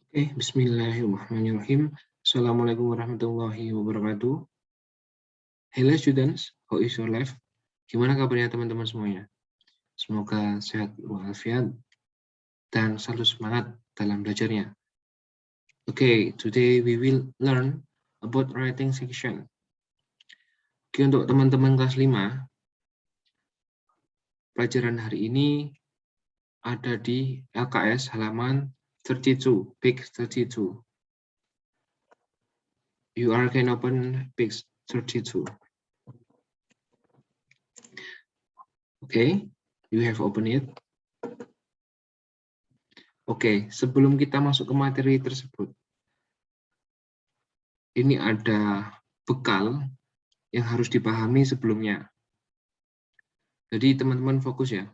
Oke, bismillahirrahmanirrahim. Assalamualaikum warahmatullahi wabarakatuh. Hello students, how is your life? Gimana kabarnya teman-teman semuanya? Semoga sehat walafiat dan selalu semangat dalam belajarnya. Oke, today we will learn about writing section. Oke, untuk teman-teman kelas 5, pelajaran hari ini ada di LKS halaman 32, page 32. You can open page 32. Okay, you have opened it. Oke, sebelum kita masuk ke materi tersebut, ini ada bekal yang harus dipahami sebelumnya. Jadi teman-teman fokus ya.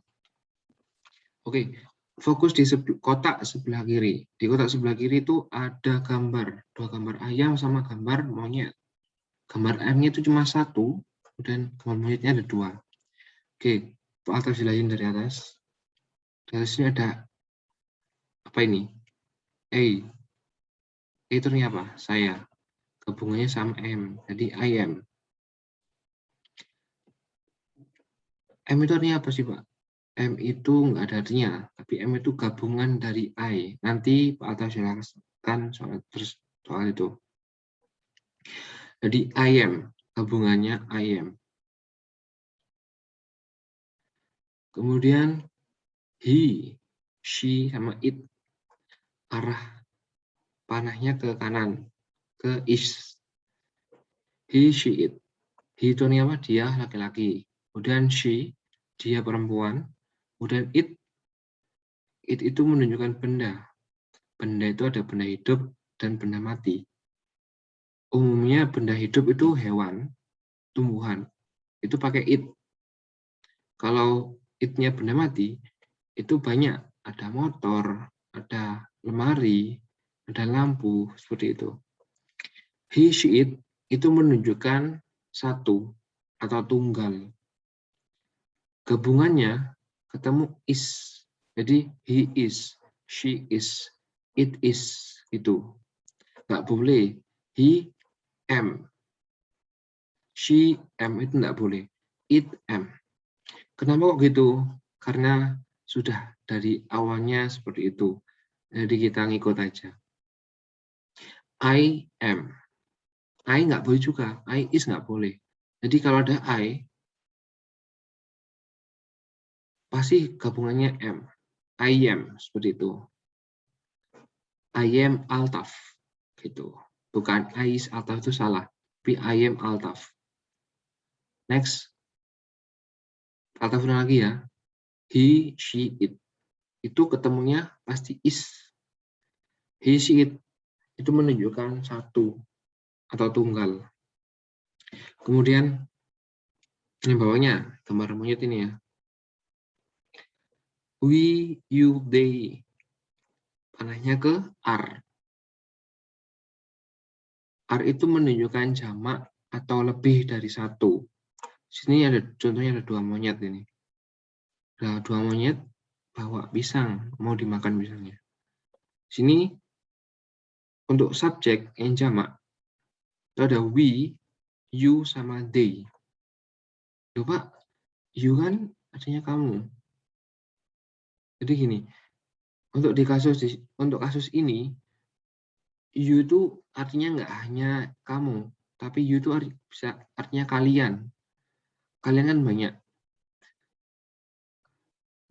Oke, fokus di kotak sebelah kiri. Di kotak sebelah kiri itu ada gambar, dua gambar ayam sama gambar monyet. Gambar ayamnya itu cuma satu, dan gambar monyetnya ada dua. Oke, Pak Alta jelasin dari atas. Dari sini ada apa ini? A. Itu artinya apa? Saya. Gabungannya sama M, jadi I am. M itu artinya apa sih, Pak? M itu nggak ada artinya, tapi M itu gabungan dari I. Nanti Pak Alta jelaskan soal itu. Jadi I am, gabungannya I am. Kemudian he, she, sama it. Arah panahnya ke kanan, ke is. He, she, it. He itu apa? Dia laki-laki. Kemudian she, dia perempuan. Kemudian it itu menunjukkan benda. Benda itu ada benda hidup dan benda mati. Umumnya benda hidup itu hewan, tumbuhan. Itu pakai it. Kalau it-nya benda mati, itu banyak. Ada motor, ada lemari, ada lampu, seperti itu. He, she, it itu menunjukkan satu atau tunggal. Gabungannya ketemu is. Jadi he is, she is, it is, gitu. Nggak boleh he am, she am, itu nggak boleh. It am. Kenapa kok gitu? Karena sudah dari awalnya seperti itu. Jadi kita ngikut aja. I am. I nggak boleh juga. I is nggak boleh. Jadi kalau ada I, pasti gabungannya am. I am, seperti itu. I am Altaf. Gitu. Bukan I is Altaf, itu salah. Tapi I am Altaf. Next. Altaf lagi ya. He, she, it. Itu ketemunya pasti is. He, she, it. Itu menunjukkan satu atau tunggal. Kemudian ini bawahnya gambar monyet ini ya. We, you, they. Panahnya ke are. Are itu menunjukkan jamak atau lebih dari satu. Sini ada contohnya, ada dua monyet ini. Ada dua monyet bawa pisang, mau dimakan pisangnya. Sini untuk subjek yang jamak itu ada we, you, sama they. Coba you kan artinya kamu. Jadi gini, untuk kasus ini you itu artinya nggak hanya kamu, tapi you itu bisa artinya kalian. Kalian kan banyak.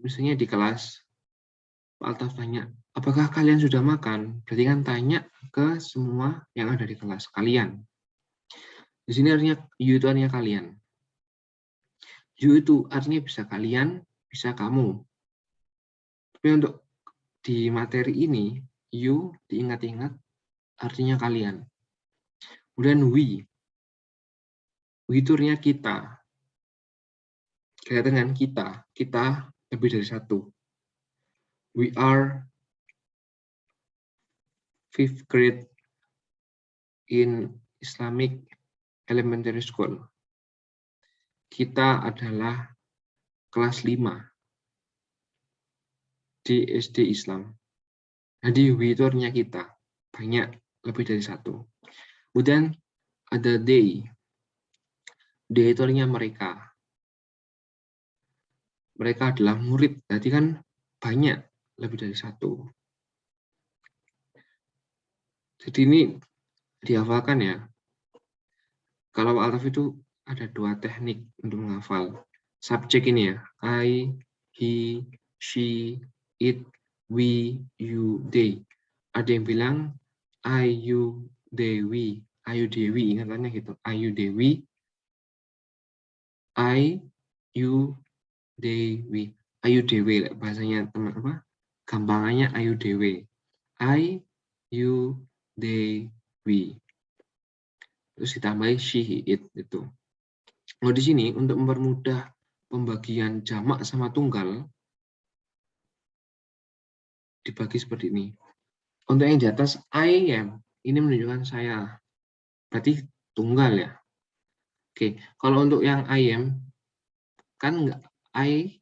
Misalnya di kelas, Pak Altaf tanya, apakah kalian sudah makan? Berarti kan tanya ke semua yang ada di kelas, kalian. Di sini artinya you itu artinya kalian. You itu artinya bisa kalian, bisa kamu. Tapi untuk di materi ini, you diingat-ingat artinya kalian. Kemudian we itu artinya kita. Kelihatan kan kita lebih dari satu. We are 5th grade in Islamic Elementary School. Kita adalah kelas 5 di SD Islam. Jadi we itu artinya kita. banyak, lebih dari satu. Kemudian ada they. They itu artinya mereka. Mereka adalah murid, berarti kan banyak, lebih dari satu. Jadi ini dihafalkan ya. Kalau Altaf itu ada 2 teknik untuk menghafal. Subjek ini ya, I, he, she, it, we, you, they. Ada yang bilang Ayu Dewi, Ayu Dewi, ingatannya gitu. Ayu Dewi, I, you, Dewi, Ayu Dewi, bahasanya teman apa? Gampangannya Ayu Dewi, I, you, Dewi. Terus ditambahin she, it itu. Nah, di sini untuk mempermudah pembagian jamak sama tunggal dibagi seperti ini. Untuk yang di atas I am, ini menunjukkan saya. Berarti tunggal ya. Oke, kalau untuk yang I am kan enggak I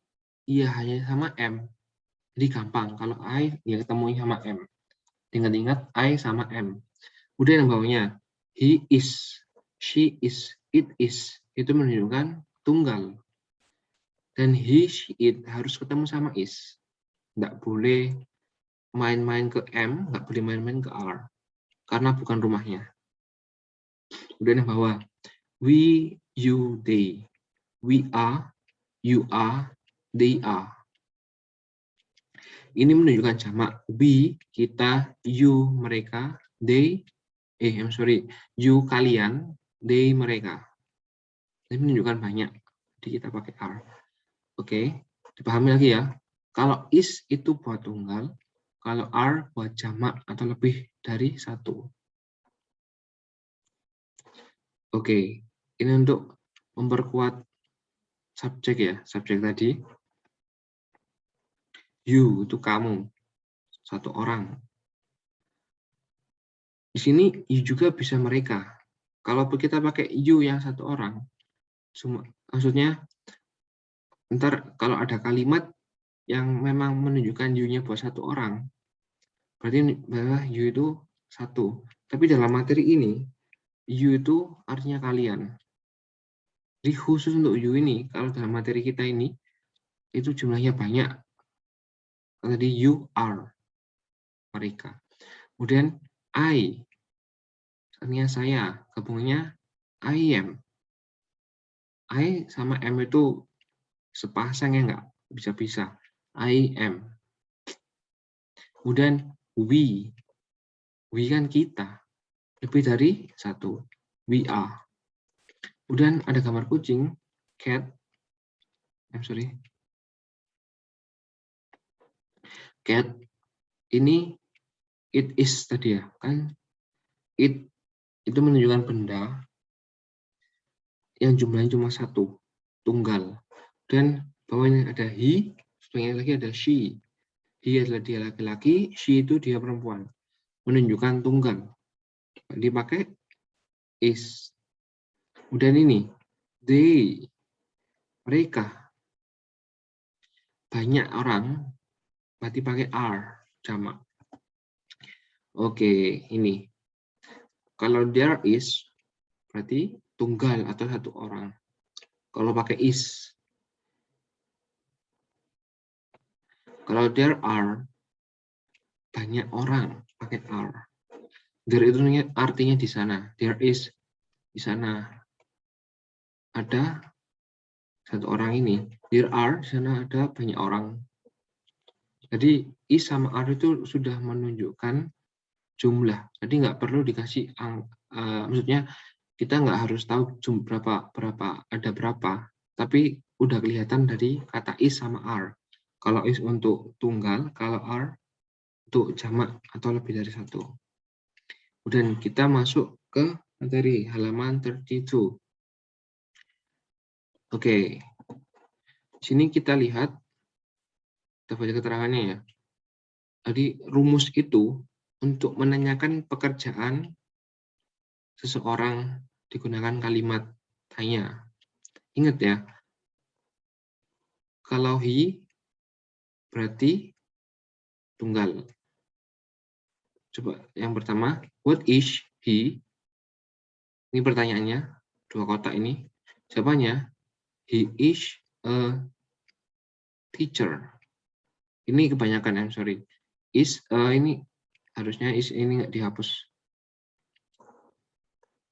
iya hanya sama M. Jadi gampang kalau I ya ketemunya sama M. Ingat-ingat I sama M. Kemudian yang bawahnya he is, she is, it is. Itu menunjukkan tunggal. Dan he, she, it harus ketemu sama is. Enggak boleh main-main ke M, enggak boleh main-main ke R. Karena bukan rumahnya. Kemudian yang bawah we, you, they. We are, you are, they are. Ini menunjukkan jamak. We, kita, you, mereka, they, you, kalian, they, mereka. Ini menunjukkan banyak. Jadi kita pakai are. Oke, dipahami lagi ya. Kalau is itu buat tunggal, kalau are buat jamak atau lebih dari satu. Oke, ini untuk memperkuat subjek ya, subjek tadi. You itu kamu, satu orang. Di sini you juga bisa mereka. Kalau kita pakai you yang satu orang, maksudnya ntar kalau ada kalimat yang memang menunjukkan you-nya buat satu orang, berarti bahwa you itu satu. Tapi dalam materi ini, you itu artinya kalian. Jadi khusus untuk you ini, kalau dalam materi kita ini, itu jumlahnya banyak. Tadi you are, mereka. Kemudian I, artinya saya, gabungannya I am. I sama M itu sepasang ya nggak? Bisa-bisa. I am. Kemudian we kan kita. Lebih dari satu. We are. Kemudian ada gambar kucing, cat. Cat. Ini it is tadi ya, kan? It itu menunjukkan benda yang jumlahnya cuma satu, tunggal. Dan bawahnya ada he, sebelumnya lagi ada she. He adalah dia laki-laki, she itu dia perempuan. Menunjukkan tunggal. Dipakai is. Kemudian ini, they, mereka. Banyak orang, berarti pakai are, jamak. Oke, ini. Kalau there is, berarti tunggal atau satu orang. Kalau pakai is. Kalau there are, banyak orang pakai are. There itu artinya di sana. There is, di sana. Ada satu orang ini. There are, di sana ada banyak orang. Jadi is sama are itu sudah menunjukkan jumlah. Jadi nggak perlu dikasih maksudnya kita nggak harus tahu berapa ada berapa, tapi udah kelihatan dari kata is sama are. Kalau is untuk tunggal, kalau are untuk jamak atau lebih dari satu. Kemudian kita masuk ke materi halaman 32. Oke. Sini kita lihat, kita baca keterangannya ya. Jadi rumus itu untuk menanyakan pekerjaan seseorang digunakan kalimat tanya. Ingat ya, kalau he berarti tunggal. Coba yang pertama, what is he? Ini pertanyaannya, 2 kotak ini. Jawabannya, he is a teacher. Ini kebanyakan, I'm sorry. Is ini harusnya is ini nggak dihapus.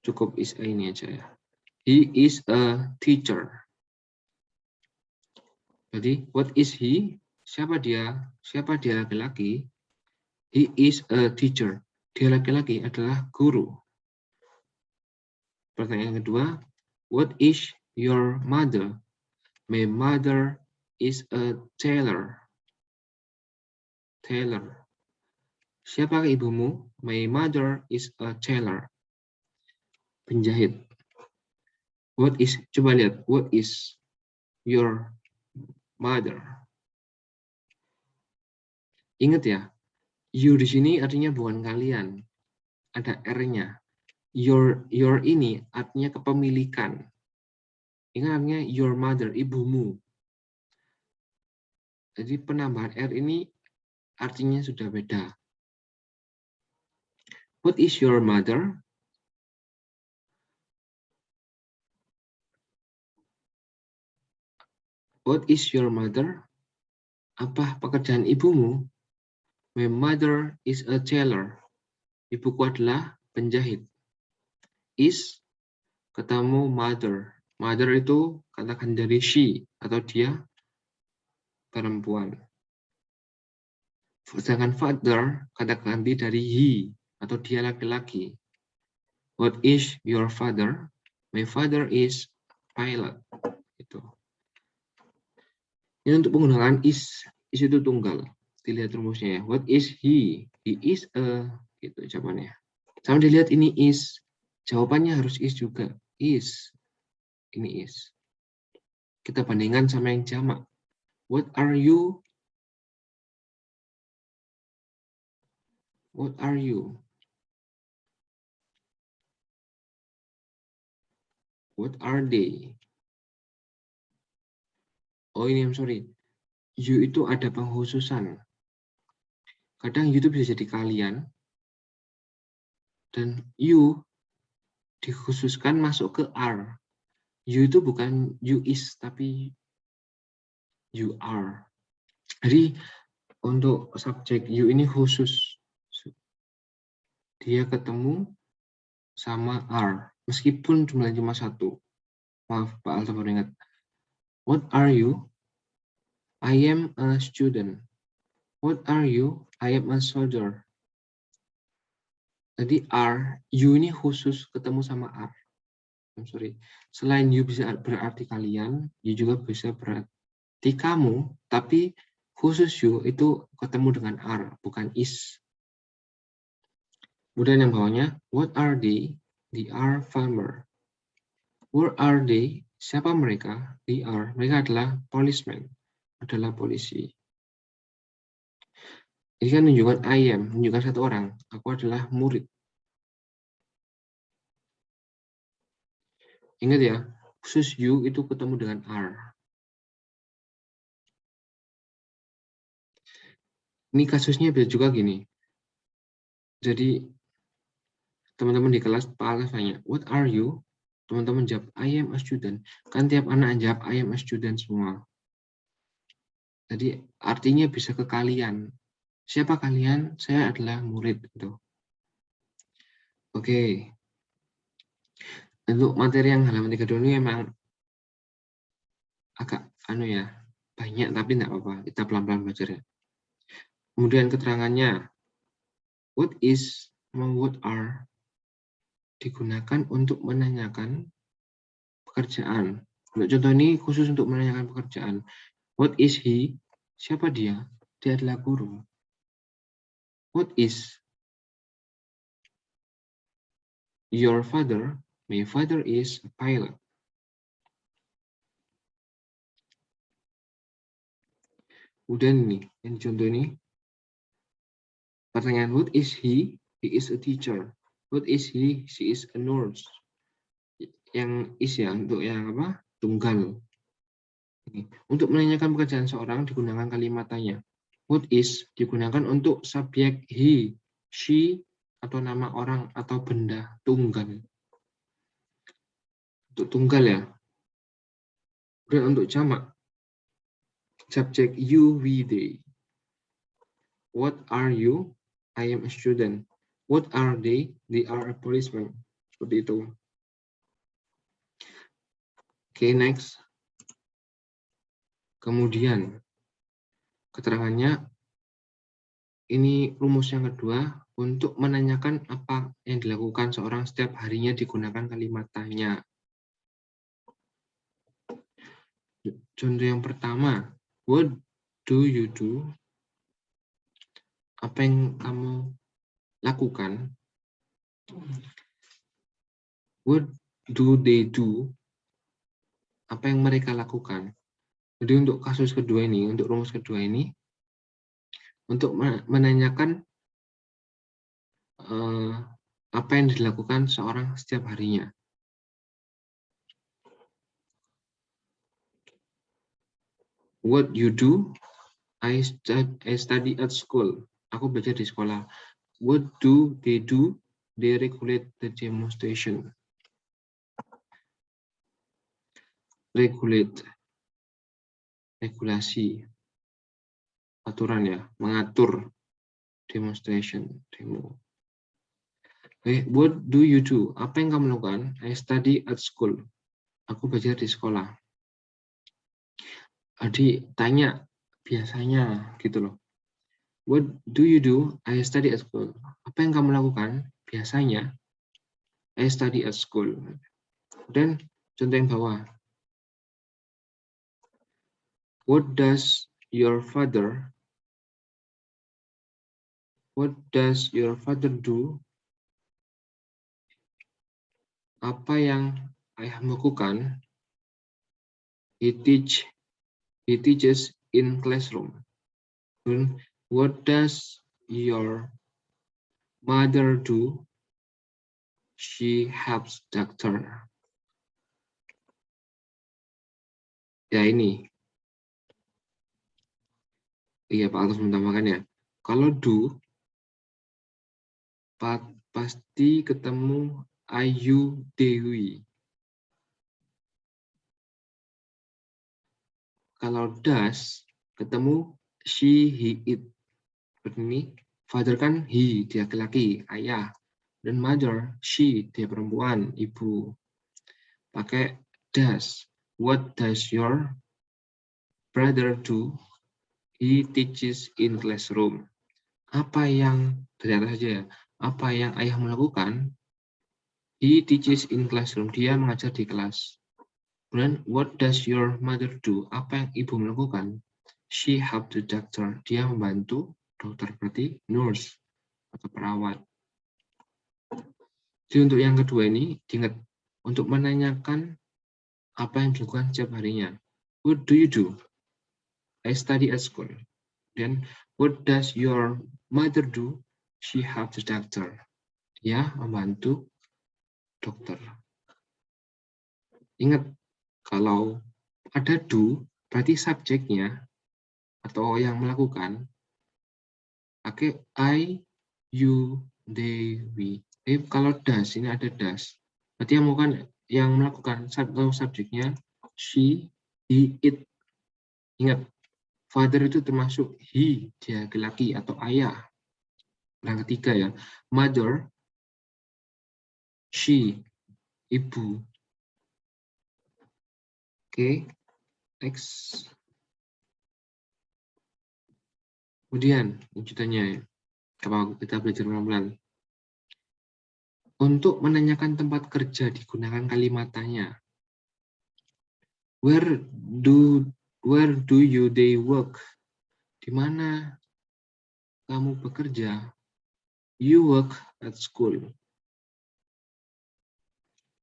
Cukup is ini aja ya. He is a teacher. Jadi, what is he? Siapa dia? Siapa dia laki-laki? He is a teacher. Dia laki-laki adalah guru. Pertanyaan kedua, what is your mother? My mother is a tailor. Tailor. Siapa ibumu? My mother is a tailor. Penjahit. What is? Coba lihat. What is your mother? Ingat ya, you di sini artinya bukan kalian. Ada R-nya. Your ini artinya kepemilikan. Ingat artinya your mother, ibumu. Jadi penambahan R ini artinya sudah beda. What is your mother? What is your mother? Apa pekerjaan ibumu? My mother is a tailor. Ibuku adalah penjahit. Is ketemu mother. Mother itu katakan dari she atau dia perempuan. Sedangkan father katakan dari he atau dia laki-laki. What is your father? My father is pilot. Itu. Ini untuk penggunaan is itu tunggal. Dilihat rumusnya ya. What is he? He is a gitu jawabannya. Sama dilihat ini is. Jawabannya harus is juga. Is. Ini is. Kita bandingkan sama yang jamak. What are you? What are you? What are they? Oh ini, I'm sorry. You itu ada pengkhususan. Kadang you itu bisa jadi kalian. Dan you dikhususkan masuk ke are. You itu bukan you is, tapi you are. Jadi untuk subjek you ini khusus. Dia ketemu sama are. Meskipun jumlahnya cuma 1. Maaf, Pak Alta baru ingat. What are you? I am a student. What are you? I am a soldier. Jadi are, you ini khusus ketemu sama are. I'm sorry. Selain you bisa berarti kalian, you juga bisa berarti kamu, tapi khusus you itu ketemu dengan are, bukan is. Kemudian yang bawahnya, what are they? They are farmer. Where are they? Siapa mereka? They are. Mereka adalah policemen. Adalah polisi. Ini kan menunjukkan I am, menunjukkan satu orang. Aku adalah murid. Ingat ya, khusus you itu ketemu dengan are. Ini kasusnya bisa juga gini. Jadi, teman-teman di kelas, Pak Alef tanya, what are you? Teman-teman jawab, I am a student. Kan tiap anak jawab, I am a student semua. Jadi, artinya bisa ke kalian. Siapa kalian? Saya adalah murid. Gitu. Oke. Untuk materi yang halaman 32 ini memang agak banyak, tapi tidak apa-apa. Kita pelan-pelan belajar ya. Kemudian keterangannya, what is, what are, digunakan untuk menanyakan pekerjaan. Untuk contoh ini khusus untuk menanyakan pekerjaan. What is he? Siapa dia? Dia adalah guru. What is your father? My father is a pilot. Kemudian ini, yang contoh ini, pertanyaan what is he? He is a teacher. What is he? She is a nurse. Yang is ya, untuk yang apa? Tunggal. Untuk menanyakan pekerjaan seorang digunakan kalimat tanya. What is digunakan untuk subjek he. she atau nama orang atau benda tunggal. Untuk tunggal ya. Dan untuk jamak, subjek you, we, they. What are you? I am a student. What are they? They are a policeman. Seperti itu. Oke, next. Kemudian, keterangannya, ini rumus yang kedua, untuk menanyakan apa yang dilakukan seorang setiap harinya digunakan kalimat tanya. Contoh yang pertama, what do you do? Apa yang kamu lakukan? What do they do? Apa yang mereka lakukan? Jadi untuk kasus kedua ini, untuk rumus kedua ini, untuk menanyakan apa yang dilakukan seorang setiap harinya. What you do? I study at school. Aku belajar di sekolah. What do? They regulate the demonstration. Regulate. Regulasi. Aturan ya. Mengatur. Demonstration. Demo. Okay. What do you do? Apa yang kamu lakukan? I study at school. Aku belajar di sekolah. Jadi tanya biasanya gitu loh. What do you do? I study at school. Apa yang kamu lakukan? Biasanya, I study at school. Dan contoh yang bawah. What does your father? What does your father do? Apa yang ayah lakukan? He teaches in classroom. Dan what does your mother do? She helps doctor. Ya ini. Iya Pak Altus menambahkan ya. Kalau do, pasti ketemu Ayu Dewi. Kalau does, ketemu she, he, it. Seperti ini. Father kan he, dia laki-laki, ayah. Dan mother, she, dia perempuan, ibu. Pakai does. What does your brother do? He teaches in classroom. Apa yang, dari atas saja ya, apa yang ayah melakukan? He teaches in classroom. Dia mengajar di kelas. Kemudian, what does your mother do? Apa yang ibu melakukan? She helped the doctor. Dia membantu dokter, berarti nurse atau perawat. Jadi untuk yang kedua ini, diingat untuk menanyakan apa yang dilakukan setiap harinya. What do you do? I study at school. Then, what does your mother do? She helps the doctor. Dia membantu dokter. Ingat, kalau ada do, berarti subjeknya atau yang melakukan pakai I, you, they, we. Kalau does, ini ada does. Berarti yang melakukan atau subjeknya she, he, it. Ingat, father itu termasuk he, dia laki-laki atau ayah. Yang ketiga ya, mother, she, ibu. Oke, next. Kemudian lanjutannya ya, kalau kita belajar pelan-pelan. Untuk menanyakan tempat kerja digunakan kalimat tanya. Where do you they work? Di mana kamu bekerja? You work at school.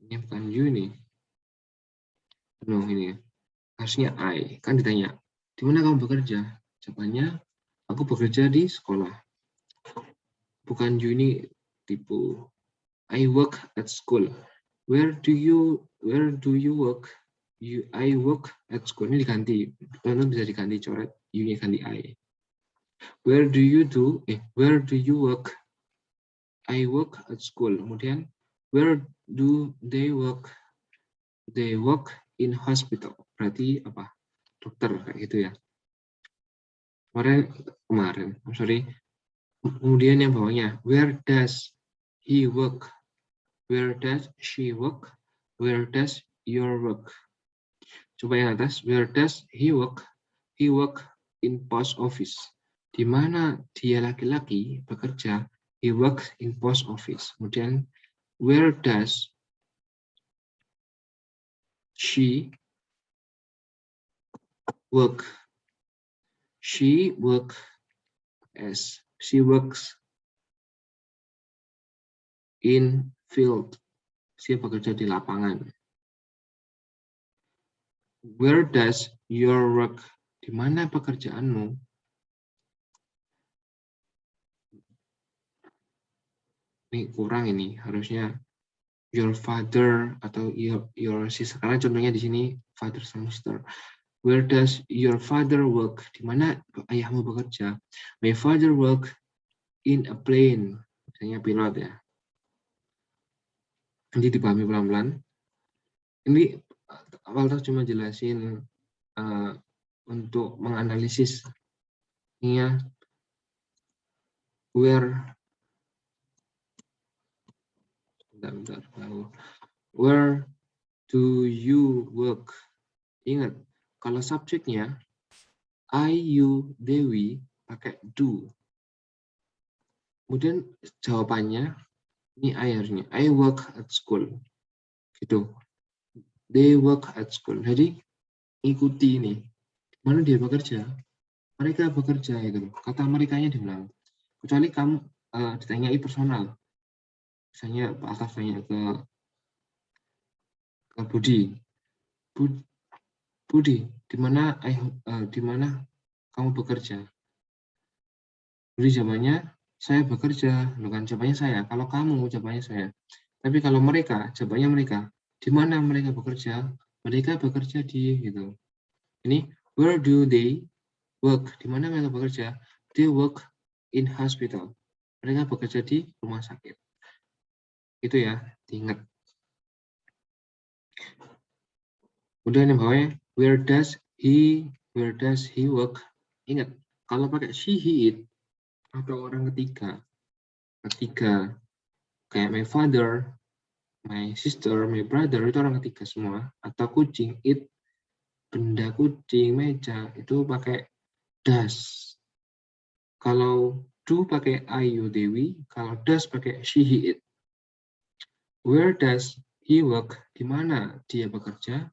Ini bukan you nih. No, ini harusnya I. Kan ditanya, di mana kamu bekerja? Jawabannya, aku bekerja di sekolah. Bukan you ini tipe I work at school. Where do you work? I work at school. Ini diganti. Teman-teman bisa diganti coret. You-nya ganti I. Where do you work? I work at school. Kemudian, where do they work? They work in hospital. Berarti apa? Dokter kayak gitu ya. Kemarin, sorry. Kemudian yang bawahnya, where does he work? Where does she work? Where does your work? Coba yang atas, where does he work? He work in post office. Di mana dia laki-laki bekerja? He works in post office. Kemudian, where does she work? She works in field. Dia bekerja di lapangan. Where does your work? Di mana pekerjaanmu? Ini kurang ini, harusnya your father atau your sister. Karena contohnya di sini father sama sister. Where does your father work? Di mana ayahmu bekerja? My father work in a plane. Misalnya pilot ya. Nanti dipahami pelan-pelan. Ini awal cuma jelasin untuk menganalisis ini ya. Where do you work? Ingat, kalau subjeknya I, you, Dewi pakai do. Kemudian jawabannya ini I harusnya I work at school. Gitu. They work at school. Jadi ikuti ini. Mana dia bekerja? Mereka bekerja itu. Kata mereka-nya diulang. Kecuali kamu ditanyai personal. Misalnya Pak Atas tanya ke Budi. Budi, di mana kamu bekerja? Budi jawabannya, saya bekerja. Bukan jawabannya saya. Kalau kamu, jawabannya saya. Tapi kalau mereka, jawabannya mereka. Di mana mereka bekerja? Mereka bekerja di gitu. Ini where do they work? Di mana mereka bekerja? They work in hospital. Mereka bekerja di rumah sakit. Itu ya, diingat. Kemudian yang bawahnya, where does he work? Ingat, kalau pakai she, he, it, atau orang ketiga, kayak my father, my sister, my brother, itu orang ketiga semua. Atau kucing, it, benda kucing, meja, itu pakai does. Kalau do pakai I, you, Dewi. Kalau does pakai she, he, it. Where does he work? Di mana dia bekerja?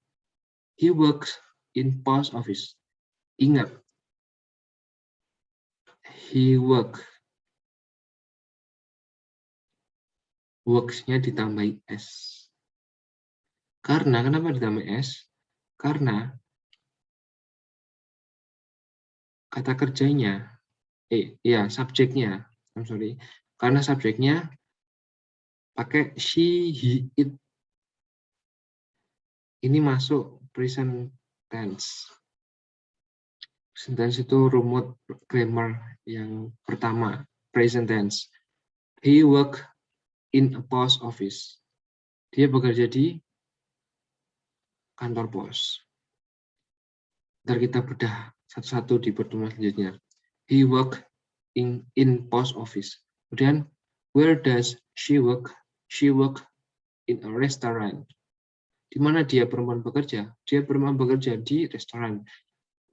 He works in post office. Ingat, he works-nya ditambahi S. Karena, kenapa ditambah S? Karena kata kerjanya, subjeknya, karena subjeknya pakai she, he, it. Ini masuk present tense. Present tense itu rumus grammar yang pertama, present tense. He work in a post office. Dia bekerja di kantor pos. Ntar kita bedah satu-satu di pertemuan selanjutnya. He work in post office. Kemudian, where does she work? She work in a restaurant. Di mana dia perempuan bekerja? Dia perempuan bekerja di restoran.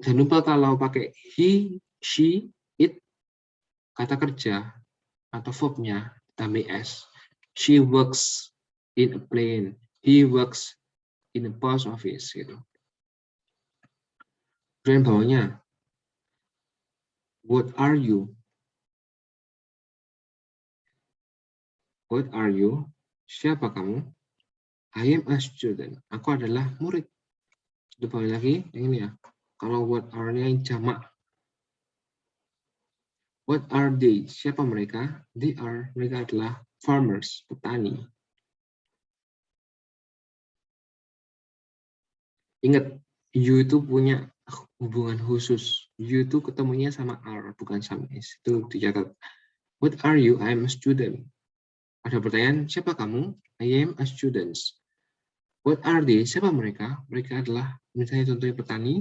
Jangan lupa kalau pakai he, she, it, kata kerja atau verb-nya tambah s. She works in a plane. He works in a post office. Gitu. Kemudian bawahnya, what are you? What are you? Siapa kamu? I am a student. Aku adalah murid. Coba lagi, yang ini ya. Kalau what are-nya jamak. What are they? Siapa mereka? Mereka adalah farmers, petani. Ingat, you itu punya hubungan khusus. You itu ketemunya sama are, bukan sama is. Itu dicatat. What are you? I am a student. Ada pertanyaan, siapa kamu? I am a student. What are they? Siapa mereka? Mereka adalah, misalnya contohnya petani.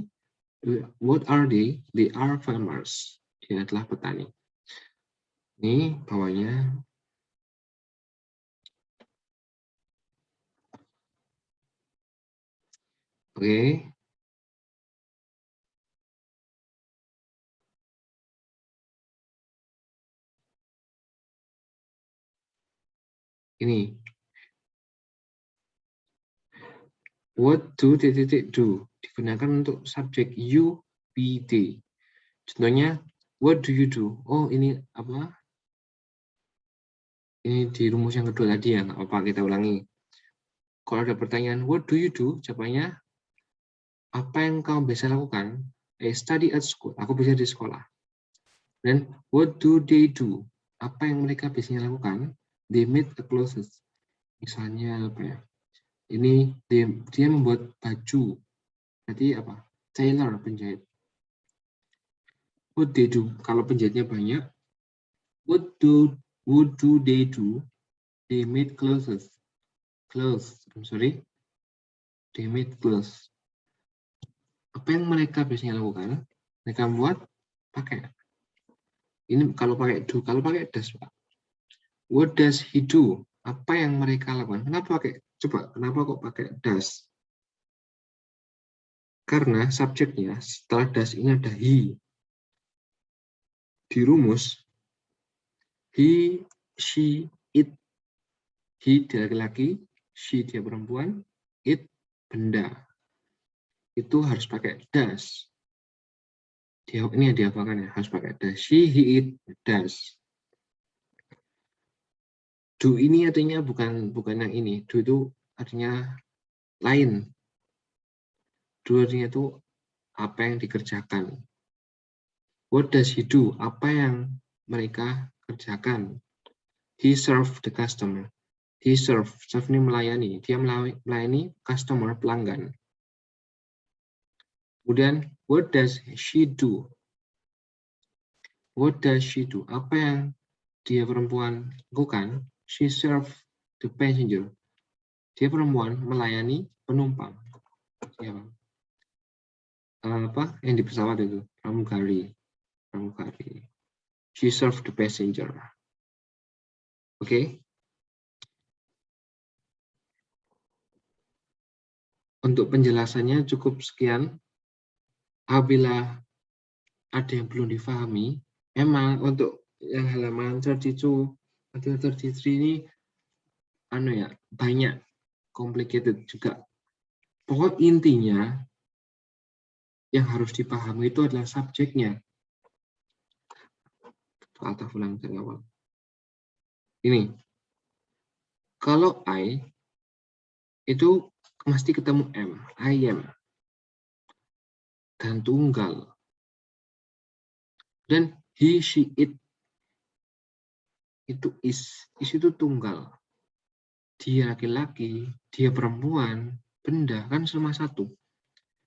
What are they? They are farmers. Dia adalah petani. Ini bawahnya. Oke. Ini. What do do digunakan untuk subjek you, be, they. Contohnya, what do you do? Oh, ini apa? Ini di rumus yang kedua tadi ya, nggak apa-apa kita ulangi. Kalau ada pertanyaan, what do you do? Jawabannya, apa yang kamu biasa lakukan? Study at school. Aku bisa di sekolah. Dan what do they do? Apa yang mereka biasanya lakukan? They make the clothes. Misalnya apa ya? Ini dia membuat baju. Berarti apa? Tailor, penjahit. What they do? Kalau penjahitnya banyak, what do they do? They made clothes. I'm sorry. They made clothes. Apa yang mereka biasanya lakukan? Mereka membuat pakai. Ini kalau pakai do, kalau pakai does, Pak. What does he do? Apa yang mereka lakukan? Kenapa pakai? Coba, kenapa kok pakai does? Karena subjeknya setelah does ini ada he. Di rumus, he, she, it. He dia laki-laki, she dia perempuan, it benda. Itu harus pakai does. Ini yang diapakan ya, harus pakai does. She, he, it, does. Do ini artinya bukan yang ini. Do itu artinya lain. Do artinya itu apa yang dikerjakan. What does he do? Apa yang mereka kerjakan? He serve the customer. He serve ini melayani. Dia melayani customer, pelanggan. Kemudian, what does she do? What does she do? Apa yang dia perempuan lakukan? She serve the passenger. Dia perempuan melayani penumpang. Siapa? Apa yang di pesawat itu? Pramugari. She serve the passenger. Oke. Untuk penjelasannya cukup sekian. Apabila ada yang belum difahami, memang untuk yang halaman 32 atau 33 ini banyak complicated juga. Pokok intinya yang harus dipahami itu adalah subjeknya. Atau ulang dari awal. Ini. Kalau I itu mesti ketemu M, I am. Dan tunggal. Dan he, she, it itu is itu tunggal. Dia laki-laki, dia perempuan, benda kan cuma satu.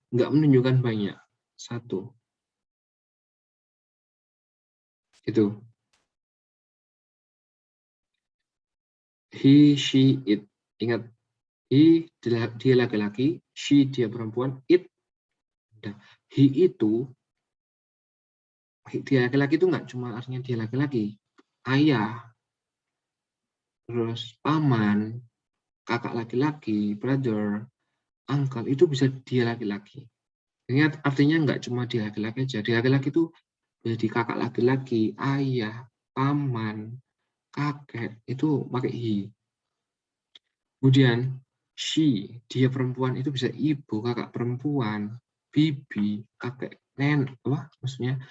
Nggak menunjukkan banyak. Satu. Itu. He, she, it. Ingat. He, dia laki-laki. She, dia perempuan. It. He itu. Dia laki-laki itu nggak cuma artinya dia laki-laki. Ayah. Terus paman. Kakak laki-laki. Brother. Uncle. Itu bisa dia laki-laki. Ingat artinya nggak cuma dia laki-laki aja. Dia laki-laki itu jadi kakak laki-laki, ayah, paman, kakek, itu pakai he. Kemudian she, dia perempuan itu bisa ibu, kakak perempuan, bibi, kakek, nenek, apa maksudnya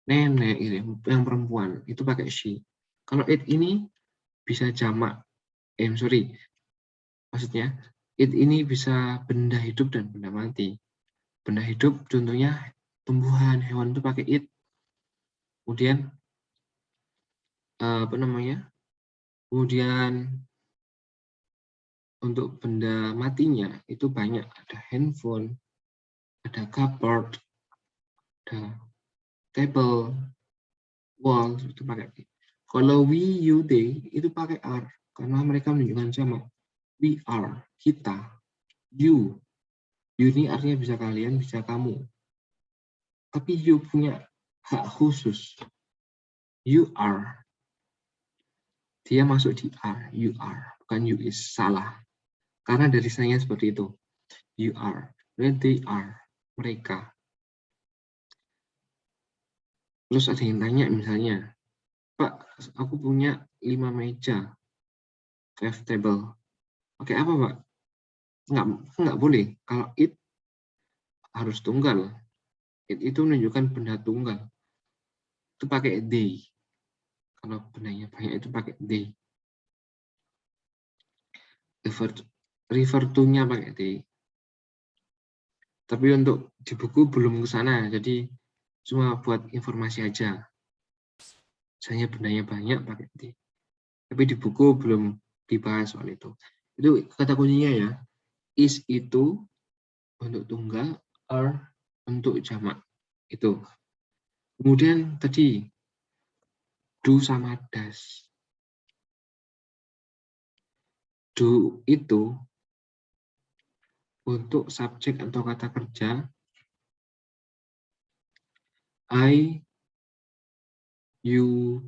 nenek ini yang perempuan itu pakai she. Kalau it ini bisa jamak, maksudnya it ini bisa benda hidup dan benda mati. Benda hidup contohnya tumbuhan, hewan itu pakai it. Kemudian kemudian untuk benda matinya itu banyak, ada handphone, ada cupboard, ada table, wall, itu pakai. Kalau we, you, they itu pakai are. karena mereka menunjukkan jamak. We are, kita. You ini artinya bisa kalian, bisa kamu. Tapi you punya hak khusus. You are. Dia masuk di are, you are, bukan you is. Salah. Karena dari sananya seperti itu. You are, then they are, mereka. Terus ada yang tanya misalnya, Pak, aku punya 5 meja, 5 table. Pakai apa, Pak? Enggak boleh. Kalau it harus tunggal. It itu menunjukkan benda tunggal. Itu pakai they. Kalau bendanya banyak itu pakai they. Refer to-nya pakai they. Tapi untuk di buku belum ke sana, jadi cuma buat informasi aja. Misalnya bendanya banyak pakai they. Tapi di buku belum dibahas soal itu. Itu kata kuncinya ya. Is itu untuk tunggal, are untuk jamak. Itu. Kemudian tadi do sama does. Do itu untuk subjek atau kata kerja I, you,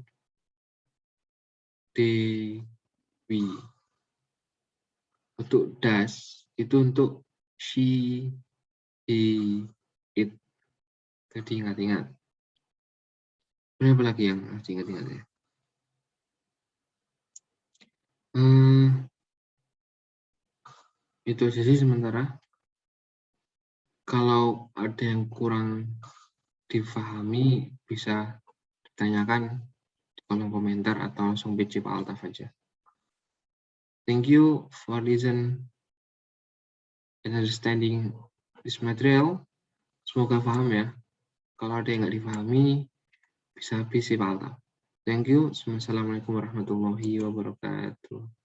they, we. Untuk does itu untuk she, he, it. Jadi ingat-ingat. Apa lagi yang harus diingat-ingat ya? Itu aja sih sementara. Kalau ada yang kurang difahami bisa ditanyakan di kolom komentar atau langsung PC Pak Altaf aja. Thank you for listen and understanding this material. Semoga paham ya. Kalau ada yang nggak difahami bisa PC Pak Altaf. Thank you. Assalamualaikum warahmatullahi wabarakatuh.